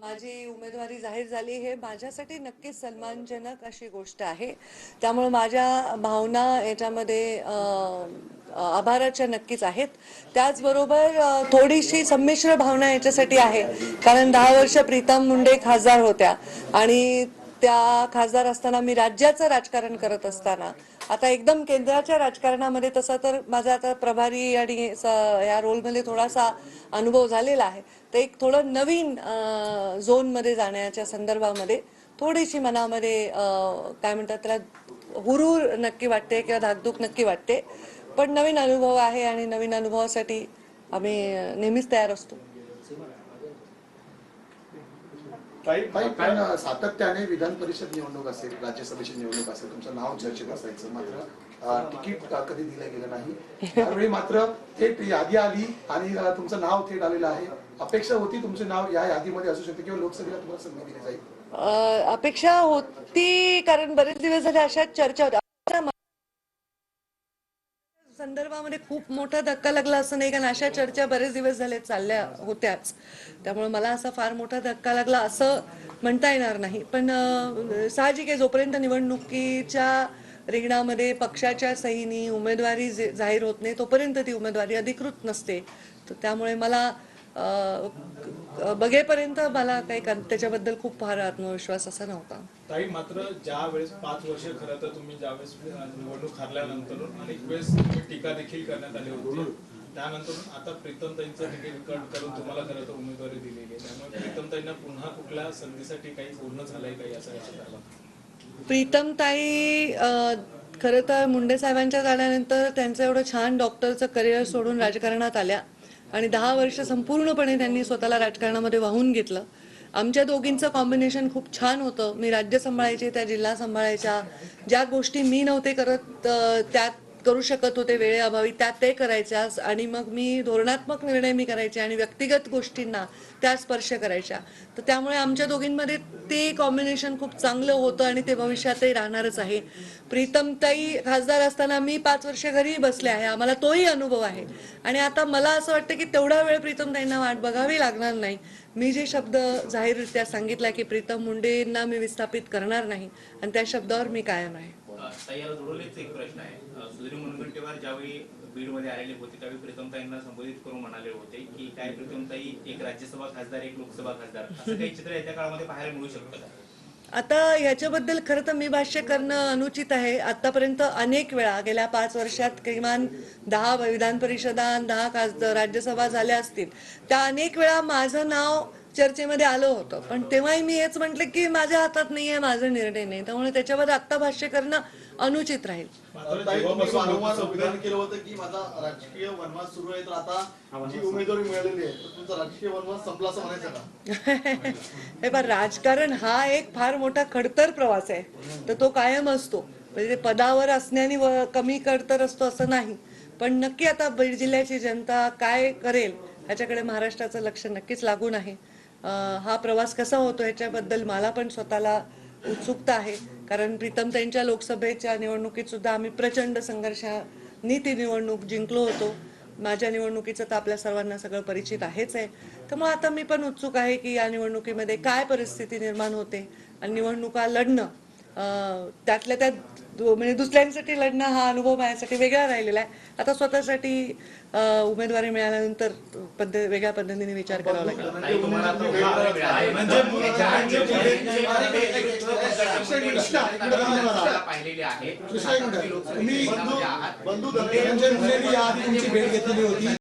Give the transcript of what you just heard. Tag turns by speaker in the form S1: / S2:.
S1: माझी उमेदवारी जाहीर झाली हे माझ्यासाठी नक्कीच सन्मानजनक अशी गोष्ट आहे. त्यामुळे माझ्या भावना याच्यामध्ये आभाराच्या नक्कीच आहेत. त्याचबरोबर थोडीशी संमिश्र भावना याच्यासाठी आहे, कारण 10 वर्ष प्रीतम मुंडे खासदार होत्या आणि त्या खासदार असताना मी राज्याचं राजकारण करत असताना आता एकदम केंद्राच्या राजकारणामध्ये तसा तर माझा आता प्रभारी आणि या रोलमध्ये थोडासा अनुभव झालेला आहे. तर एक थोडं नवीन झोनमध्ये जाण्याच्या संदर्भामध्ये थोडीशी मनामध्ये काय म्हणतात त्याला हुरूर नक्की वाटते किंवा धाकधूक नक्की वाटते. पण नवीन अनुभव आहे आणि नवीन अनुभवासाठी आम्ही नेहमीच तयार असतो.
S2: पण सातत्याने विधान परिषद निवडणूक असेल, राज्यसभेची निवडणूक असेल, तुमचं नाव चर्चेत असायचं, मात्र तिकीट कधी दिलं गेलं नाही. त्यावेळी मात्र थेट यादी आली आणि तुमचं नाव थेट आलेलं आहे. अपेक्षा होती तुमचे नाव या यादीमध्ये असू शकते किंवा लोकसभेला तुम्हाला संधी दिली जाईल?
S1: अपेक्षा होती, कारण बरेच दिवस झाले अशा चर्चा होत्या. संदर्भामध्ये खूप मोठा धक्का लागला असं नाही, कारण अशा चर्चा बरेच दिवस झाले चालल्या होत्याच. त्यामुळे मला असा फार मोठा धक्का लागला असं म्हणता येणार नाही. पण साहजिक आहे, जोपर्यंत निवडणुकीच्या रिंगणामध्ये पक्षाच्या सहीनी उमेदवारी जाहीर होत नाही तोपर्यंत ती उमेदवारी अधिकृत नसते. तर त्यामुळे मला बघेपर्यंत मला काही त्याच्याबद्दल खूप फार आत्मविश्वास असा नव्हता.
S3: ताई, मात्र ज्या वेळेस 5 वर्ष खरं तर तुम्ही ज्यावेळेस निवडणूक हरल्यानंतर अनेक वेळेस टीका देखील करण्यात आली होती. त्यानंतर आता प्रीतमताईंचं तिकीट कट करून तुम्हाला खरं तर उमेदवारी दिलेली आहे. त्यामुळे प्रीतमताईंना पुन्हा कुठल्या संधीसाठी काही पूर्ण झालंय काही असं लक्षात आलं?
S1: प्रीतमताई खरं तर मुंडे साहेबांच्या झाल्यानंतर त्यांचं एवढं छान डॉक्टरचं करिअर सोडून राजकारणात आल्या आणि 10 वर्ष संपूर्णपणे त्यांनी स्वतःला राजकारणामध्ये वाहून घेतलं. आमच्या दोघींचं कॉम्बिनेशन खूप छान होतं. मी राज्य सांभाळायचे, त्या जिल्हा सांभाळायच्या. ज्या गोष्टी मी नव्हते करत त्यात करू शकत होते वेळेअभावी, त्यात ते करायच्या आणि मग मी धोरणात्मक निर्णय मी करायचे आणि व्यक्तिगत गोष्टींना त्या स्पर्श करायच्या. तर त्यामुळे आमच्या दोघींमध्ये ते कॉम्बिनेशन खूप चांगलं होतं आणि ते भविष्यातही राहणारच आहे. प्रीतमताई खासदार असताना मी 5 वर्ष घरी बसले आहे, आम्हाला तोही अनुभव आहे. आणि आता मला असं वाटतं की तेवढा वेळ प्रीतमताईंना वाट बघावी लागणार नाही. मी जे शब्द जाहीररित्या सांगितला की प्रीतम मुंडेंना मी विस्थापित करणार नाही आणि त्या शब्दावर मी कायम आहे.
S4: याला जोडलेच एक प्रश्न आहे. सुधीर मुनगंटीवार ज्यावेळी बीडमध्ये आलेले होते त्यावेळी प्रीतमताईंना संबोधित करून म्हणाले होते की काय प्रीतमताई एक राज्यसभा खासदार एक लोकसभा खासदार असं काही चित्र येत्या काळामध्ये पाहायला मिळू शकतं का?
S1: आता ह्याच्याबद्दल खरं तर मी भाष्य करणं अनुचित आहे. आतापर्यंत अनेक वेळा गेल्या 5 वर्षात किमान 10 विधान परिषदा 10 राज्यसभा झाल्या असतील. त्या अनेक वेळा माझं नाव चर्चेमध्ये आलं होतं, पण तेव्हाही मी हेच म्हटलं की माझ्या हातात नाही आहे, माझा निर्णय नाही. त्यामुळे त्याच्यावर आत्ता भाष्य करणं अनुचित राहील.
S2: वारंवार विधान केलं होतं की माझा राजकीय वनवास सुरू आहे, तर आता जी उमेदवारी मिळालेली आहे तर तुमचा राजकीय वनवास संपला असं म्हणायचं का?
S1: हे पण राजकारण हा एक फार मोठा खडतर प्रवास आहे, तर तो कायम असतो. म्हणजे पदावर असण्याने कमी खडतर असतो असं नाही. पण नक्की आता बीड जिल्ह्याची जनता काय करेल ह्याच्याकडे महाराष्ट्राचं लक्ष नक्कीच लागून आहे. हा प्रवास कसा होतो ह्याच्याबद्दल मला पण स्वतःला उत्सुकता आहे, कारण प्रीतमताईंच्या लोकसभेच्या निवडणुकीत सुद्धा आम्ही प्रचंड संघर्षाने ती निवडणूक जिंकलो होतो. माझ्या निवडणुकीचं तर आपल्या सर्वांना सगळं परिचित आहेच आहे. त्यामुळे आता मी पण उत्सुक आहे की या निवडणुकीमध्ये काय परिस्थिती निर्माण होते आणि निवडणुका लढणं त्यातल्या त्यात म्हणजे दुसऱ्यांसाठी लढणं हा अनुभव माझ्यासाठी वेगळा राहिलेला आहे. आता स्वतःसाठी उमेदवारी मिळाल्यानंतर वेगळ्या पद्धतीने विचार करावा लागेल.
S2: बंधू धनंजय मुंडेंनी याआधी तुमची भेट घेतलेली होती.